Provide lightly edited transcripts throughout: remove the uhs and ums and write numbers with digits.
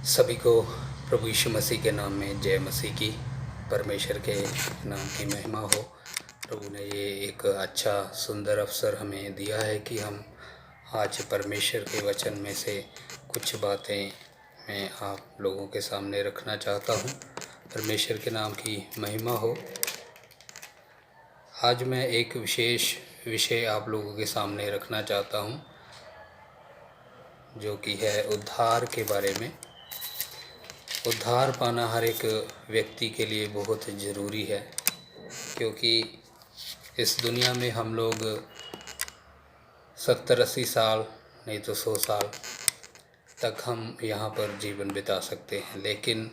सभी को प्रभु यीशु मसीह के नाम में जय मसीह की। परमेश्वर के नाम की महिमा हो। प्रभु ने ये एक अच्छा सुंदर अवसर हमें दिया है कि हम आज परमेश्वर के वचन में से कुछ बातें मैं आप लोगों के सामने रखना चाहता हूँ। परमेश्वर के नाम की महिमा हो। आज मैं एक विशेष विषय आप लोगों के सामने रखना चाहता हूँ, जो कि है उद्धार के बारे में। उद्धार पाना हर एक व्यक्ति के लिए बहुत ज़रूरी है, क्योंकि इस दुनिया में हम लोग 70-80 साल नहीं तो 100 साल तक हम यहाँ पर जीवन बिता सकते हैं, लेकिन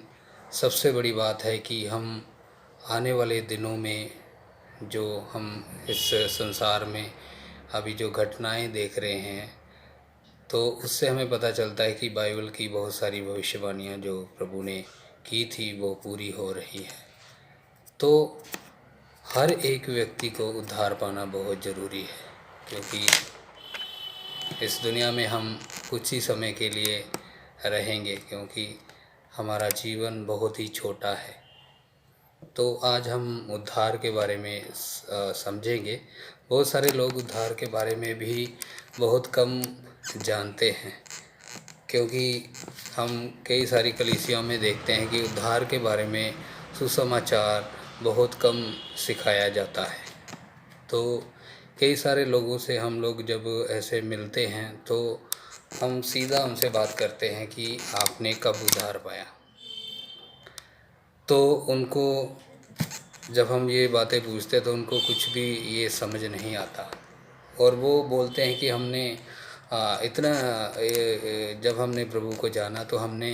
सबसे बड़ी बात है कि हम आने वाले दिनों में जो हम इस संसार में अभी जो घटनाएं देख रहे हैं, तो उससे हमें पता चलता है कि बाइबल की बहुत सारी भविष्यवाणियाँ जो प्रभु ने की थी वो पूरी हो रही है। तो हर एक व्यक्ति को उद्धार पाना बहुत ज़रूरी है, क्योंकि इस दुनिया में हम कुछ ही समय के लिए रहेंगे, क्योंकि हमारा जीवन बहुत ही छोटा है। तो आज हम उद्धार के बारे में समझेंगे। बहुत सारे लोग उद्धार के बारे में भी बहुत कम जानते हैं, क्योंकि हम कई सारी कलीसियाओं में देखते हैं कि उद्धार के बारे में सुसमाचार बहुत कम सिखाया जाता है। तो कई सारे लोगों से हम लोग जब ऐसे मिलते हैं तो हम सीधा उनसे बात करते हैं कि आपने कब उद्धार पाया। तो उनको जब हम ये बातें पूछते तो उनको कुछ भी ये समझ नहीं आता, और वो बोलते हैं कि हमने जब हमने प्रभु को जाना तो हमने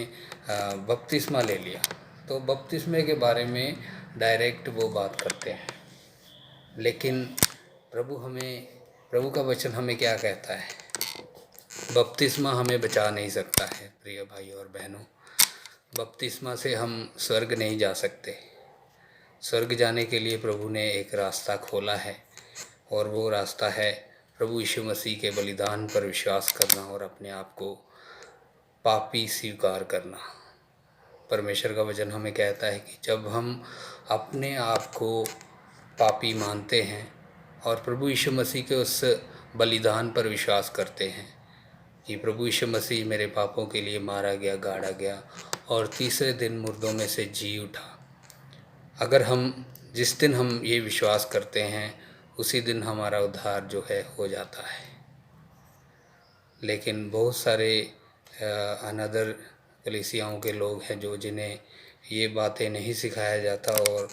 बपतिस्मा ले लिया। तो बपतिस्मे के बारे में डायरेक्ट वो बात करते हैं, लेकिन प्रभु का वचन हमें क्या कहता है? बपतिस्मा हमें बचा नहीं सकता है। प्रिय भाई और बहनों, बपतिस्मा से हम स्वर्ग नहीं जा सकते। स्वर्ग जाने के लिए प्रभु ने एक रास्ता खोला है, और वो रास्ता है प्रभु यीशु मसीह के बलिदान पर विश्वास करना और अपने आप को पापी स्वीकार करना। परमेश्वर का वचन हमें कहता है कि जब हम अपने आप को पापी मानते हैं और प्रभु यीशु मसीह के उस बलिदान पर विश्वास करते हैं कि प्रभु यीशु मसीह मेरे पापों के लिए मारा गया, गाड़ा गया और तीसरे दिन मुर्दों में से जी उठा। अगर जिस दिन हम ये विश्वास करते हैं उसी दिन हमारा उद्धार जो है हो जाता है। लेकिन बहुत सारे अनदर कलीसियाओं के लोग हैं जिन्हें ये बातें नहीं सिखाया जाता, और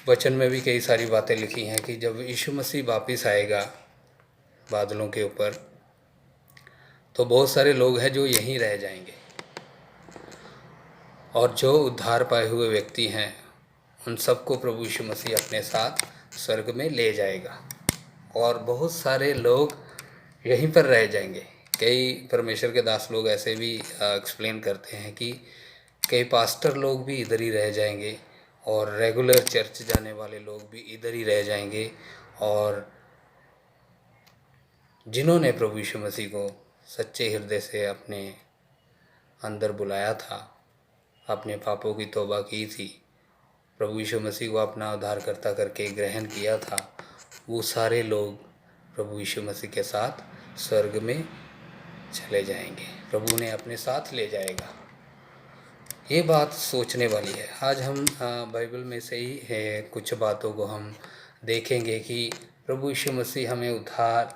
वचन में भी कई सारी बातें लिखी हैं कि जब यीशु मसीह वापस आएगा बादलों के ऊपर, तो बहुत सारे लोग हैं जो यहीं रह जाएंगे, और जो उद्धार पाए हुए व्यक्ति हैं उन सबको प्रभु यीशु मसीह अपने साथ स्वर्ग में ले जाएगा, और बहुत सारे लोग यहीं पर रह जाएंगे। कई परमेश्वर के दास लोग ऐसे भी एक्सप्लेन करते हैं कि कई पास्टर लोग भी इधर ही रह जाएंगे, और रेगुलर चर्च जाने वाले लोग भी इधर ही रह जाएंगे, और जिन्होंने प्रभु यीशु मसीह को सच्चे हृदय से अपने अंदर बुलाया था, अपने पापों की तौबा की थी, प्रभु यीशु मसीह को अपना उद्धारकर्ता करके ग्रहण किया था, वो सारे लोग प्रभु यीशु मसीह के साथ स्वर्ग में चले जाएंगे। प्रभु ने अपने साथ ले जाएगा। ये बात सोचने वाली है। आज हम बाइबल में से ही है कुछ बातों को हम देखेंगे कि प्रभु यीशु मसीह हमें उद्धार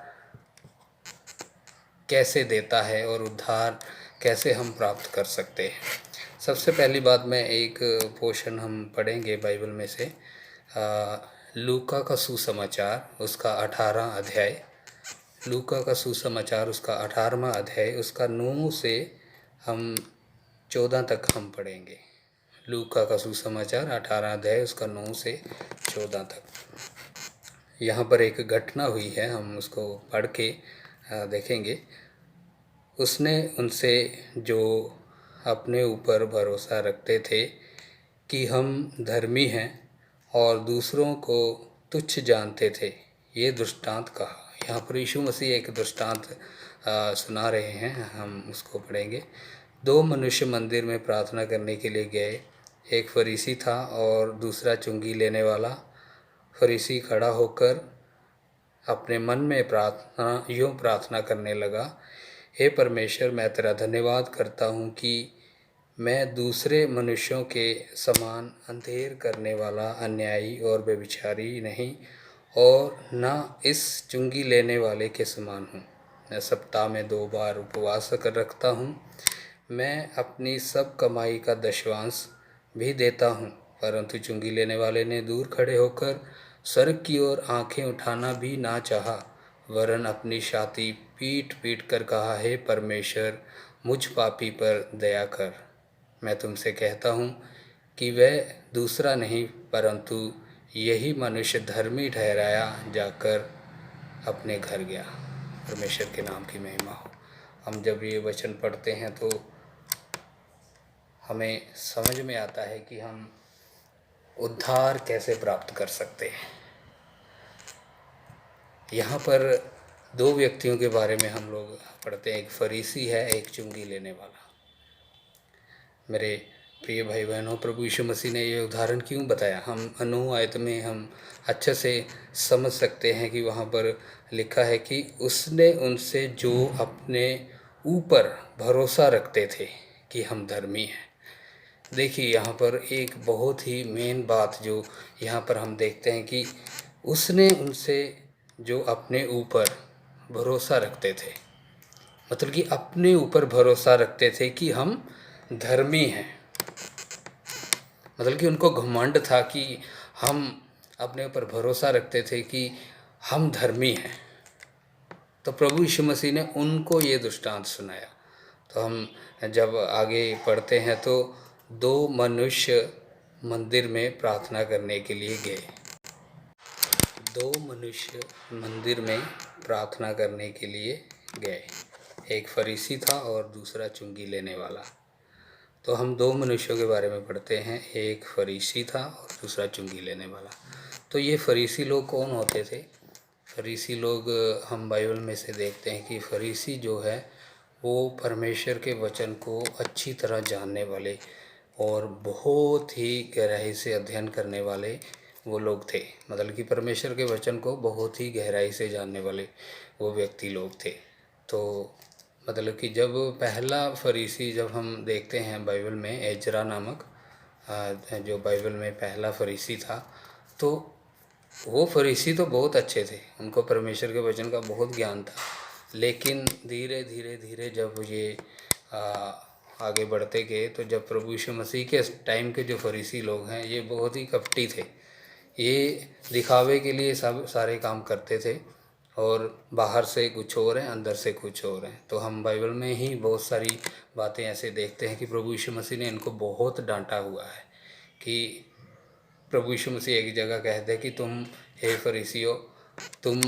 कैसे देता है और उद्धार कैसे हम प्राप्त कर सकते हैं। सबसे पहली बात में एक पोर्शन हम पढ़ेंगे बाइबल में से, लूका का सुसमाचार उसका 18 अध्याय। लूका का सुसमाचार उसका 18वां अध्याय, उसका 9 से हम 14 तक हम पढ़ेंगे। लूका का सुसमाचार 18 अध्याय उसका 9 से 14 तक। यहाँ पर एक घटना हुई है, हम उसको पढ़ के देखेंगे। उसने उनसे जो अपने ऊपर भरोसा रखते थे कि हम धर्मी हैं और दूसरों को तुच्छ जानते थे, ये दृष्टांत कहा। यहाँ पर यीशु मसीह एक दृष्टांत सुना रहे हैं, हम उसको पढ़ेंगे। दो मनुष्य मंदिर में प्रार्थना करने के लिए गए। एक फरीसी था और दूसरा चुंगी लेने वाला। फरीसी खड़ा होकर अपने मन में यूँ प्रार्थना करने लगा, हे परमेश्वर, मैं तेरा धन्यवाद करता हूँ कि मैं दूसरे मनुष्यों के समान अंधेर करने वाला, अन्यायी और व्यभिचारी नहीं, और न इस चुंगी लेने वाले के समान हूँ। मैं सप्ताह में 2 बार उपवास कर रखता हूँ। मैं अपनी सब कमाई का दशवांश भी देता हूँ। परंतु चुंगी लेने वाले ने दूर खड़े होकर स्वर्ग की ओर आंखें उठाना भी ना चाहा, वरन अपनी छाती पीट पीट कर कहा, हे परमेश्वर, मुझ पापी पर दया कर। मैं तुमसे कहता हूँ कि वह दूसरा नहीं, परंतु यही मनुष्य धर्मी ठहराया जाकर अपने घर गया। परमेश्वर के नाम की महिमा हो। हम जब ये वचन पढ़ते हैं तो हमें समझ में आता है कि हम उद्धार कैसे प्राप्त कर सकते हैं। यहाँ पर 2 व्यक्तियों के बारे में हम लोग पढ़ते हैं, एक फरीसी है, एक चुंगी लेने वाला। मेरे प्रिय भाई बहनों, प्रभु यीशु मसीह ने ये उदाहरण क्यों बताया? हम 9 आयत में हम अच्छे से समझ सकते हैं कि वहाँ पर लिखा है कि उसने उनसे जो अपने ऊपर भरोसा रखते थे कि हम धर्मी हैं। देखिए, यहाँ पर एक बहुत ही मेन बात जो यहाँ पर हम देखते हैं कि उसने उनसे जो अपने ऊपर भरोसा रखते थे, मतलब कि अपने ऊपर भरोसा रखते थे कि हम धर्मी हैं, मतलब कि उनको घमंड था कि हम अपने ऊपर भरोसा रखते थे कि हम धर्मी हैं। तो प्रभु यीशु मसीह ने उनको ये दृष्टांत सुनाया। तो हम जब आगे पढ़ते हैं तो 2 मनुष्य मंदिर में प्रार्थना करने के लिए गए। 2 मनुष्य मंदिर में प्रार्थना करने के लिए गए। एक फरीसी था और दूसरा चुंगी लेने वाला। तो हम 2 मनुष्यों के बारे में पढ़ते हैं, एक फरीसी था और दूसरा चुंगी लेने वाला। तो ये फरीसी लोग कौन होते थे? फरीसी लोग हम बाइबल में से देखते हैं कि फरीसी जो है वो परमेश्वर के वचन को अच्छी तरह जानने वाले और बहुत ही गहराई से अध्ययन करने वाले वो लोग थे। मतलब कि परमेश्वर के वचन को बहुत ही गहराई से जानने वाले वो व्यक्ति लोग थे। तो मतलब कि जब पहला फरीसी जब हम देखते हैं बाइबल में, एजरा नामक जो बाइबल में पहला फरीसी था, तो वो फरीसी तो बहुत अच्छे थे, उनको परमेश्वर के वचन का बहुत ज्ञान था। लेकिन धीरे धीरे धीरे जब ये आगे बढ़ते गए तो जब प्रभु यीशु मसीह के टाइम के जो फरीसी लोग हैं ये बहुत ही कपटी थे। ये दिखावे के लिए सब सारे काम करते थे और बाहर से कुछ और हैं, अंदर से कुछ और हैं। तो हम बाइबल में ही बहुत सारी बातें ऐसे देखते हैं कि प्रभु यीशु मसीह ने इनको बहुत डांटा हुआ है कि प्रभु यीशु मसीह एक जगह कहते हैं कि तुम, हे फरीसियों, तुम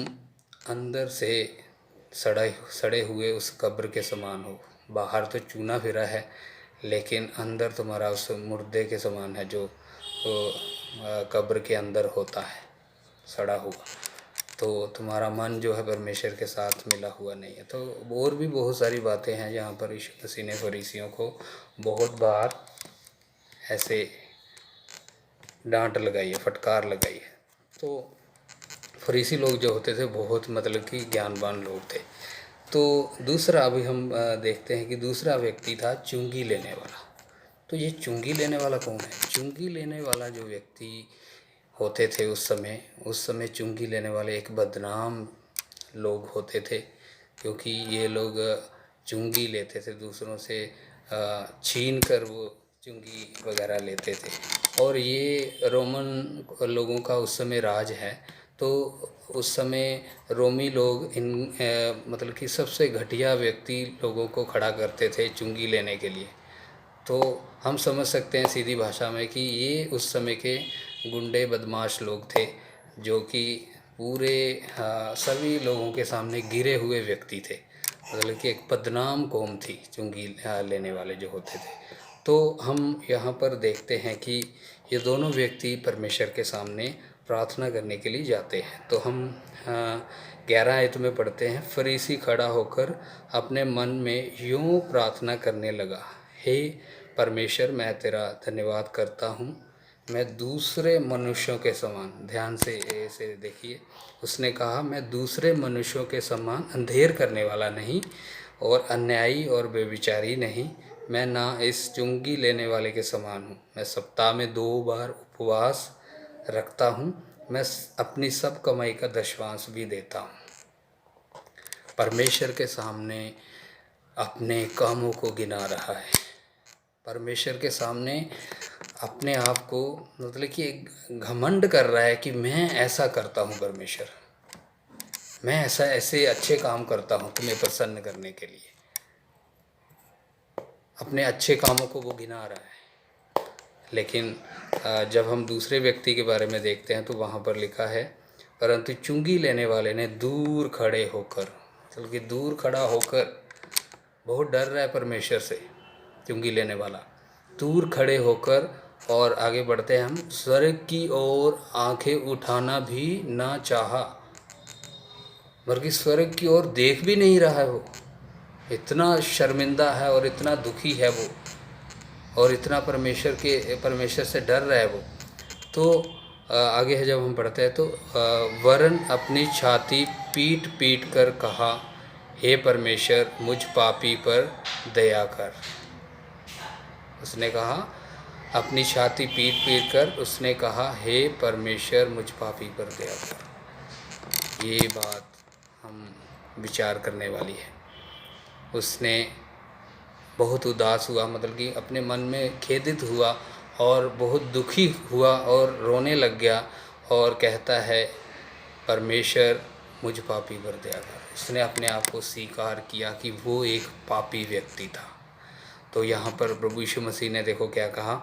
अंदर से सड़े हुए उस कब्र के समान हो। बाहर तो चूना फिरा है लेकिन अंदर तुम्हारा उस मुर्दे के समान है जो कब्र के अंदर होता है, सड़ा हुआ। तो तुम्हारा मन जो है परमेश्वर के साथ मिला हुआ नहीं है। तो और भी बहुत सारी बातें हैं जहाँ पर यीशु मसीह ने फरीसियों को बहुत बार ऐसे डांट लगाई है, फटकार लगाई है। तो फरीसी लोग जो होते थे बहुत मतलब कि ज्ञानवान लोग थे। तो दूसरा अभी हम देखते हैं कि दूसरा व्यक्ति था चुंगी लेने वाला। तो ये चुंगी लेने वाला कौन है? चुंगी लेने वाला जो व्यक्ति होते थे उस समय चुंगी लेने वाले एक बदनाम लोग होते थे, क्योंकि ये लोग चुंगी लेते थे, दूसरों से छीन कर वो चुंगी वगैरह लेते थे। और ये रोमन लोगों का उस समय राज है। तो उस समय रोमी लोग इन मतलब कि सबसे घटिया व्यक्ति लोगों को खड़ा करते थे चुंगी लेने के लिए। तो हम समझ सकते हैं सीधी भाषा में कि ये उस समय के गुंडे बदमाश लोग थे जो कि पूरे सभी लोगों के सामने गिरे हुए व्यक्ति थे। मतलब कि एक बदनाम कौम थी चुंगी लेने वाले जो होते थे। तो हम यहाँ पर देखते हैं कि ये दोनों व्यक्ति परमेश्वर के सामने प्रार्थना करने के लिए जाते हैं। तो हम 11 आयत में पढ़ते हैं, फरीसी खड़ा होकर अपने मन में यूँ प्रार्थना करने लगा, हे परमेश्वर, मैं तेरा धन्यवाद करता हूँ, मैं दूसरे मनुष्यों के समान, ध्यान से ऐसे देखिए, उसने कहा मैं दूसरे मनुष्यों के समान अंधेर करने वाला नहीं और अन्यायी और बेविचारी नहीं, मैं ना इस चुंगी लेने वाले के समान हूँ। मैं सप्ताह में 2 बार उपवास रखता हूँ, मैं अपनी सब कमाई का दशवांश भी देता हूँ। परमेश्वर के सामने अपने कामों को गिना रहा है, परमेश्वर के सामने अपने आप को मतलब कि एक घमंड कर रहा है कि मैं ऐसा करता हूँ परमेश्वर, मैं ऐसे अच्छे काम करता हूँ तुम्हें प्रसन्न करने के लिए। अपने अच्छे कामों को वो गिना रहा है। लेकिन जब हम दूसरे व्यक्ति के बारे में देखते हैं तो वहाँ पर लिखा है, परंतु चुंगी लेने वाले ने दूर खड़े होकर, मतलब कि दूर खड़ा होकर बहुत डर रहा है परमेश्वर से, चुंगी लेने वाला दूर खड़े होकर, और आगे बढ़ते हैं हम, स्वर्ग की ओर आंखें उठाना भी ना चाहा, बल्कि स्वर्ग की ओर देख भी नहीं रहा है वो, इतना शर्मिंदा है और इतना दुखी है वो, और इतना परमेश्वर से डर रहा है वो। तो आगे है जब हम पढ़ते हैं तो वरन अपनी छाती पीट पीट कर कहा, हे परमेश्वर मुझ पापी पर दया कर। उसने कहा, अपनी छाती पीट पीट कर उसने कहा, हे परमेश्वर मुझ पापी पर दया कर। ये बात हम विचार करने वाली है। उसने बहुत उदास हुआ, मतलब कि अपने मन में खेदित हुआ और बहुत दुखी हुआ और रोने लग गया और कहता है, परमेश्वर मुझ पापी पर दया कर। उसने अपने आप को स्वीकार किया कि वो एक पापी व्यक्ति था। तो यहाँ पर प्रभु यीशु मसीह ने देखो क्या कहा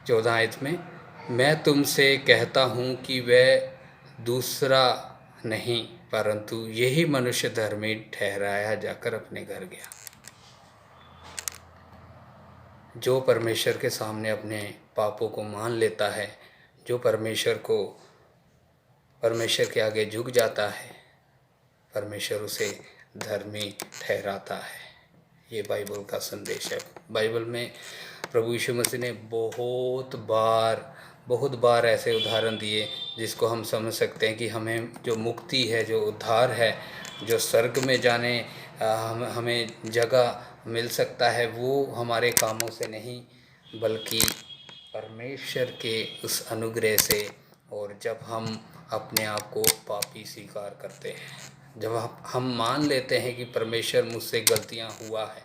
14 आयत में, मैं तुमसे कहता हूँ कि वह दूसरा नहीं परंतु यही मनुष्य धर्मी ठहराया जाकर अपने घर गया। जो परमेश्वर के सामने अपने पापों को मान लेता है, जो परमेश्वर के आगे झुक जाता है, परमेश्वर उसे धर्मी ठहराता है। ये बाइबल का संदेश है। बाइबल में प्रभु यीशु मसीह ने बहुत बार ऐसे उदाहरण दिए जिसको हम समझ सकते हैं कि हमें जो मुक्ति है, जो उद्धार है, जो स्वर्ग में जाने हमें जगह मिल सकता है, वो हमारे कामों से नहीं बल्कि परमेश्वर के उस अनुग्रह से। और जब हम अपने आप को पापी स्वीकार करते हैं, जब हम मान लेते हैं कि परमेश्वर मुझसे गलतियां हुआ है,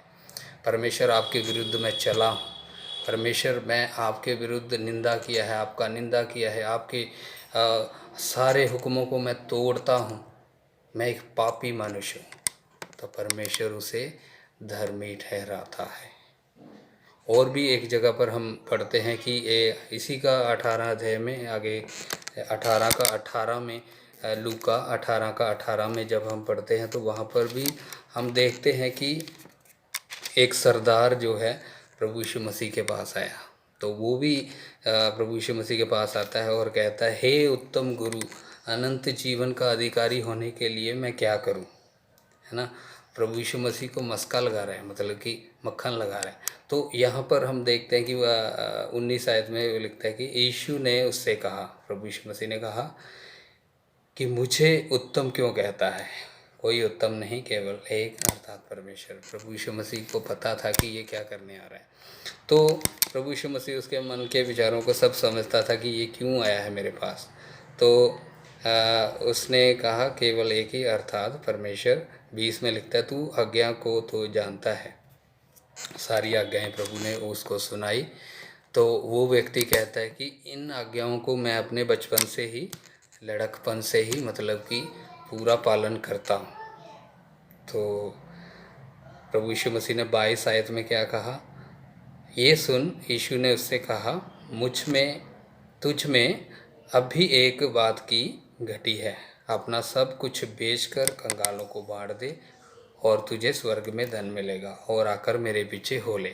परमेश्वर आपके विरुद्ध मैं चला हूँ, परमेश्वर मैं आपके विरुद्ध निंदा किया है, आपका निंदा किया है, आपके सारे हुक्मों को मैं तोड़ता हूँ, मैं एक पापी मनुष्य हूँ, तो परमेश्वर उसे धर्मी ठहराता है। और भी एक जगह पर हम पढ़ते हैं कि इसी का 18 अध्याय में आगे 18 का 18 में लूका 18 का 18 में जब हम पढ़ते हैं तो वहाँ पर भी हम देखते हैं कि एक सरदार जो है प्रभु यीशु मसीह के पास आया, तो वो भी प्रभु यीशु मसीह के पास आता है और कहता है, हे उत्तम गुरु, अनंत जीवन का अधिकारी होने के लिए मैं क्या करूं, है ना। प्रभु यीशु मसीह को मस्का लगा रहे हैं, मतलब कि मक्खन लगा रहे हैं। तो यहाँ पर हम देखते हैं कि 19 आयत में वो लिखता है कि यीशु ने उससे कहा, प्रभु यीशु मसीह ने कहा कि मुझे उत्तम क्यों कहता है, कोई उत्तम नहीं, केवल एक अर्थात परमेश्वर। प्रभु यीशु मसीह को पता था कि ये क्या करने आ रहा है। तो प्रभु यीशु मसीह उसके मन के विचारों को सब समझता था कि ये क्यों आया है मेरे पास। तो उसने कहा केवल एक ही अर्थात परमेश्वर। 20 में लिखता है, तू आज्ञा को तो जानता है। सारी आज्ञाएं प्रभु ने उसको सुनाई। तो वो व्यक्ति कहता है कि इन आज्ञाओं को मैं अपने बचपन से ही, लड़कपन से ही, मतलब कि पूरा पालन करता हूँ। तो प्रभु यीशु मसीह ने 22 आयत में क्या कहा, ये सुन यीशु ने उससे कहा, तुझ में अब भी एक बात की घटी है, अपना सब कुछ बेचकर कंगालों को बांट दे और तुझे स्वर्ग में धन मिलेगा और आकर मेरे पीछे हो ले।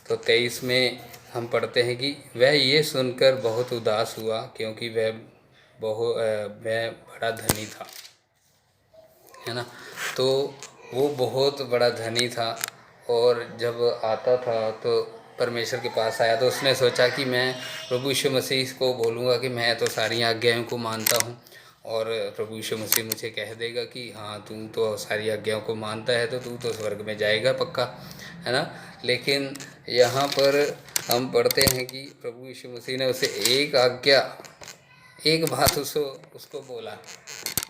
तो 23 में हम पढ़ते हैं कि वह ये सुनकर बहुत उदास हुआ क्योंकि वह बड़ा धनी था, है ना। तो वो बहुत बड़ा धनी था और जब आता था तो परमेश्वर के पास आया तो उसने सोचा कि मैं प्रभु यीशु मसीह को बोलूँगा कि मैं तो सारी आज्ञाओं को मानता हूँ, और प्रभु यीशु मसीह मुझे कह देगा कि हाँ तू तो सारी आज्ञाओं को मानता है तो तू तो स्वर्ग में जाएगा पक्का, है ना। लेकिन यहाँ पर हम पढ़ते हैं कि प्रभु यीशु मसीह ने उसे एक आज्ञा, एक बात उसको बोला।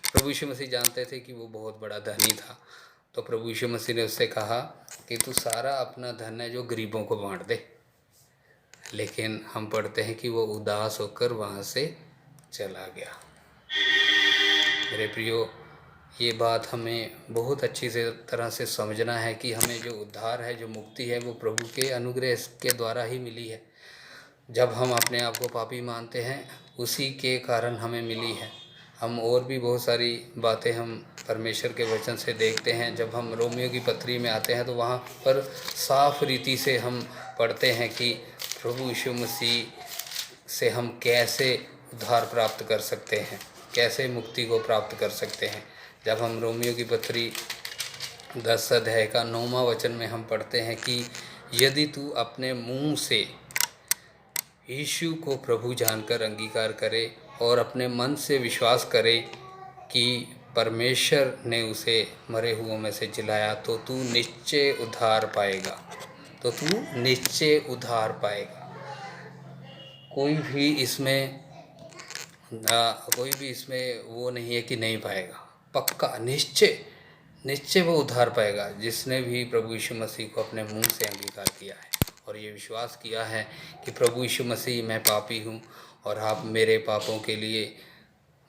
प्रभु यीशु मसीह जानते थे कि वो बहुत बड़ा धनी था, तो प्रभु यीशु मसीह ने उससे कहा कि तू सारा अपना धन है जो गरीबों को बांट दे। लेकिन हम पढ़ते हैं कि वो उदास होकर वहाँ से चला गया। मेरे प्रियो, ये बात हमें बहुत अच्छी से तरह से समझना है कि हमें जो उद्धार है, जो मुक्ति है, वो प्रभु के अनुग्रह के द्वारा ही मिली है। जब हम अपने आप को पापी मानते हैं उसी के कारण हमें मिली है। हम और भी बहुत सारी बातें हम परमेश्वर के वचन से देखते हैं। जब हम रोमियो की पत्री में आते हैं तो वहाँ पर साफ रीति से हम पढ़ते हैं कि प्रभु यीशु मसीह से हम कैसे उद्धार प्राप्त कर सकते हैं, कैसे मुक्ति को प्राप्त कर सकते हैं। जब हम रोमियो की पत्री 10 अध्याय का 9वां वचन में हम पढ़ते हैं कि यदि तू अपने मुंह से यीशु को प्रभु जानकर अंगीकार करे और अपने मन से विश्वास करे कि परमेश्वर ने उसे मरे हुओं में से जिलाया तो तू निश्चय उद्धार पाएगा, तो तू निश्चय उद्धार पाएगा। कोई भी इसमें वो नहीं है कि नहीं पाएगा, पक्का निश्चय निश्चय वो उद्धार पाएगा जिसने भी प्रभु यीशु मसीह को अपने मुंह से अंगीकार किया है और ये विश्वास किया है कि प्रभु यीशु मसीह, मैं पापी हूँ और आप मेरे पापों के लिए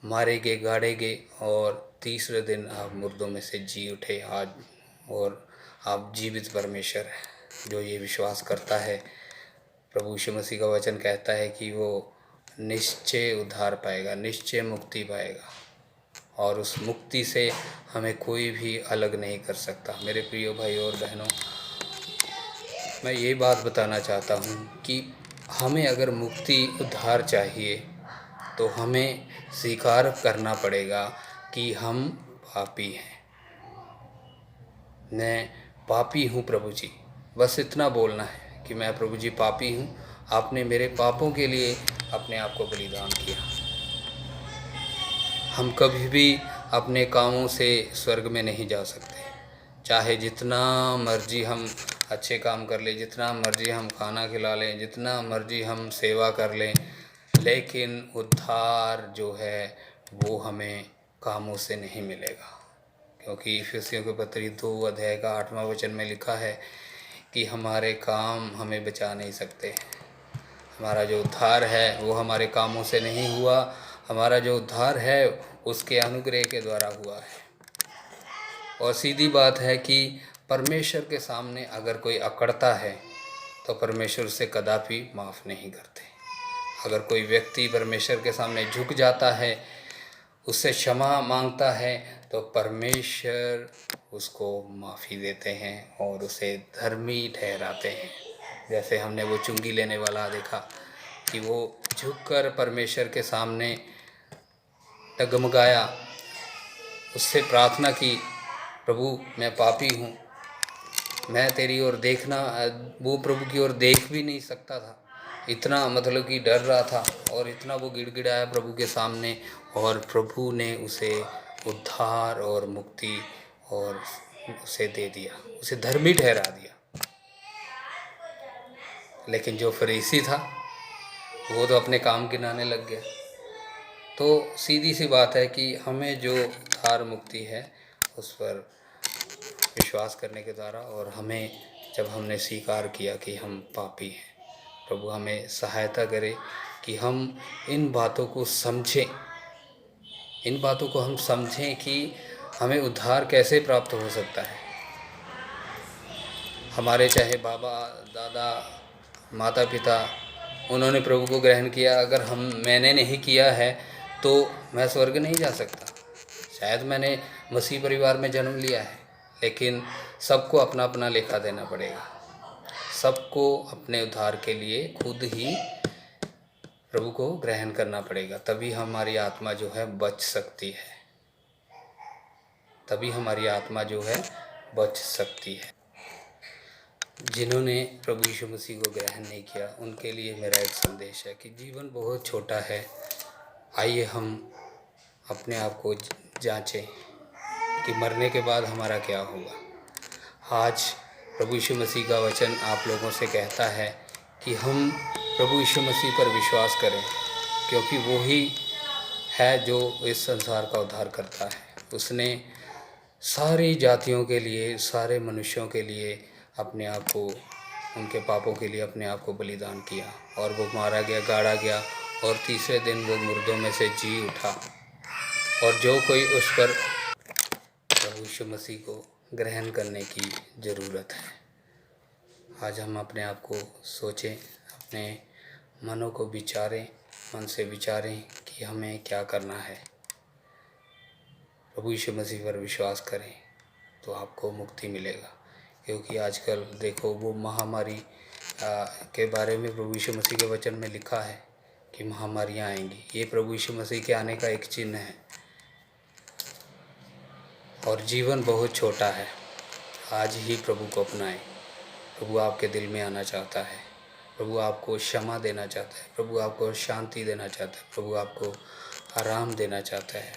मारे गए, गाड़े गए और तीसरे दिन आप मुर्दों में से जी उठे आज, और आप जीवित परमेश्वर हैं। जो ये विश्वास करता है, प्रभु यीशु मसीह का वचन कहता है कि वो निश्चय उद्धार पाएगा, निश्चय मुक्ति पाएगा, और उस मुक्ति से हमें कोई भी अलग नहीं कर सकता। मेरे प्रिय भाई और बहनों, मैं ये बात बताना चाहता हूँ कि हमें अगर मुक्ति, उद्धार चाहिए तो हमें स्वीकार करना पड़ेगा कि हम पापी हैं। मैं पापी हूँ प्रभु जी, बस इतना बोलना है कि मैं प्रभु जी पापी हूँ, आपने मेरे पापों के लिए अपने आप को बलिदान किया। हम कभी भी अपने कामों से स्वर्ग में नहीं जा सकते, चाहे जितना मर्जी हम अच्छे काम कर लें, जितना मर्जी हम खाना खिला लें, जितना मर्जी हम सेवा कर लें, लेकिन उद्धार जो है वो हमें कामों से नहीं मिलेगा। क्योंकि इफिसियों के पत्री 2 अध्याय का 8वां वचन में लिखा है कि हमारे काम हमें बचा नहीं सकते। हमारा जो उद्धार है वो हमारे कामों से नहीं हुआ, हमारा जो उद्धार है उसके अनुग्रह के द्वारा हुआ है। और सीधी बात है कि परमेश्वर के सामने अगर कोई अकड़ता है तो परमेश्वर उसे कदापि माफ़ नहीं करते। अगर कोई व्यक्ति परमेश्वर के सामने झुक जाता है, उससे क्षमा मांगता है, तो परमेश्वर उसको माफ़ी देते हैं और उसे धर्मी ठहराते हैं। जैसे हमने वो चुंगी लेने वाला देखा कि वो झुककर परमेश्वर के सामने डगमगाया, उससे प्रार्थना की, प्रभु मैं पापी हूँ, मैं तेरी ओर देखना, वो प्रभु की ओर देख भी नहीं सकता था, इतना मतलब कि डर रहा था, और इतना वो गिड़गिड़ाया प्रभु के सामने, और प्रभु ने उसे उद्धार और मुक्ति और उसे दे दिया, उसे धर्मी ठहरा दिया। लेकिन जो फरीसी था वो तो अपने काम गिनाने लग गया। तो सीधी सी बात है कि हमें जो उद्धार मुक्ति है उस पर विश्वास करने के द्वारा, और हमें जब हमने स्वीकार किया कि हम पापी हैं, प्रभु हमें सहायता करे कि हम इन बातों को समझें, इन बातों को हम समझें कि हमें उद्धार कैसे प्राप्त हो सकता है। हमारे चाहे बाबा दादा माता पिता उन्होंने प्रभु को ग्रहण किया, अगर मैंने नहीं किया है तो मैं स्वर्ग नहीं जा सकता। शायद मैंने मसीह परिवार में जन्म लिया है, लेकिन सबको अपना अपना लेखा देना पड़ेगा। सबको अपने उद्धार के लिए खुद ही प्रभु को ग्रहण करना पड़ेगा, तभी हमारी आत्मा जो है बच सकती है, तभी हमारी आत्मा जो है बच सकती है। जिन्होंने प्रभु यीशु मसीह को ग्रहण नहीं किया उनके लिए मेरा एक संदेश है कि जीवन बहुत छोटा है। आइए हम अपने आप को जांचें कि मरने के बाद हमारा क्या होगा। आज प्रभु यीशु मसीह का वचन आप लोगों से कहता है कि हम प्रभु यीशु मसीह पर विश्वास करें, क्योंकि वो ही है जो इस संसार का उद्धार करता है। उसने सारी जातियों के लिए, सारे मनुष्यों के लिए अपने आप को, उनके पापों के लिए अपने आप को बलिदान किया और वो मारा गया, गाड़ा गया और तीसरे दिन वो मुर्दों में से जी उठा। और जो कोई उस पर प्रभु यीशु मसीह को ग्रहण करने की ज़रूरत है। आज हम अपने आप को सोचें, अपने मनों को विचारें, मन से विचारें कि हमें क्या करना है। प्रभु यीशु मसीह पर विश्वास करें तो आपको मुक्ति मिलेगा। क्योंकि आजकल देखो वो महामारी के बारे में प्रभु यीशु मसीह के वचन में लिखा है कि महामारियाँ आएंगी। ये प्रभु यीशु मसीह के आने का एक चिन्ह है। और जीवन बहुत छोटा है, आज ही प्रभु को अपनाएं। प्रभु आपके दिल में आना चाहता है, प्रभु आपको क्षमा देना चाहता है, प्रभु आपको शांति देना चाहता है, प्रभु आपको आराम देना चाहता है।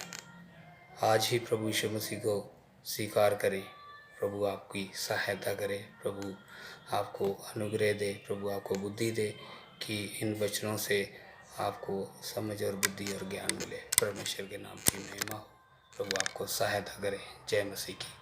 आज ही प्रभु यीशु मसीह को स्वीकार करें, प्रभु आपकी सहायता करे, प्रभु आपको अनुग्रह दे, प्रभु आपको बुद्धि दे कि इन वचनों से आपको समझ और बुद्धि और ज्ञान मिले। परमेश्वर के नाम की महिमा हो। प्रभु आपको सहायता करे। जय मसीह की।